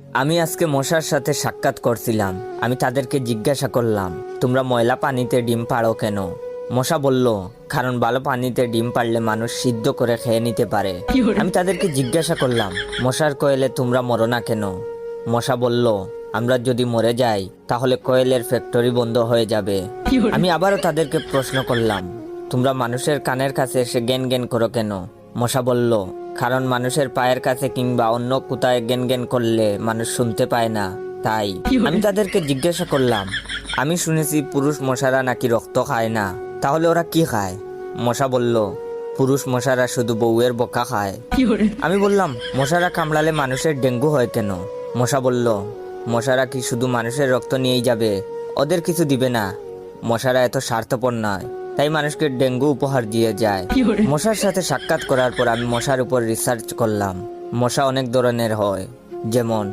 আমি আজকে মশার সাথে সাক্ষাৎ করছিলাম। আমি তাদেরকে জিজ্ঞাসা করলাম, তোমরা ময়লা পানিতে ডিম পাড়ো কেন? মশা বলল, কারণ ভালো পানিতে ডিম পারলে মানুষ সিদ্ধ করে খেয়ে নিতে পারে। আমি তাদেরকে জিজ্ঞাসা করলাম, মশার কোয়েলে তোমরা মরো না কেন? মশা বলল, আমরা যদি মরে যাই তাহলে কোয়েলের ফ্যাক্টরি বন্ধ হয়ে যাবে। আমি আবারও তাদেরকে প্রশ্ন করলাম, তোমরা মানুষের কানের কাছে এসে জ্ঞান জ্ঞান করো কেন? মশা বলল, কারণ মানুষের পায়ের কাছে কিংবা অন্য কোথায় জ্ঞান জ্ঞান করলে মানুষ শুনতে পায় না, তাই। আমি তাদেরকে জিজ্ঞাসা করলাম, আমি শুনেছি পুরুষ মশারা নাকি রক্ত খায় না, তাহলে ওরা কি খায়? মশা বলল, পুরুষ মশারা শুধু বউয়ের বকা খায়। আমি বললাম, মশারা কামড়ালে মানুষের ডেঙ্গু হয় কেন? মশা বলল, মশারা কি শুধু মানুষের রক্ত নিয়েই যাবে, ওদের কিছু দিবে না। মশারা এত স্বার্থপর নয়, তাই মানুষকে ডেঙ্গু উপহার দিয়ে যায়। মশার সাথে সাক্ষাৎ করার পর আমি মশার উপর রিসার্চ করলাম। মশা অনেক ধরনের হয়, যেমন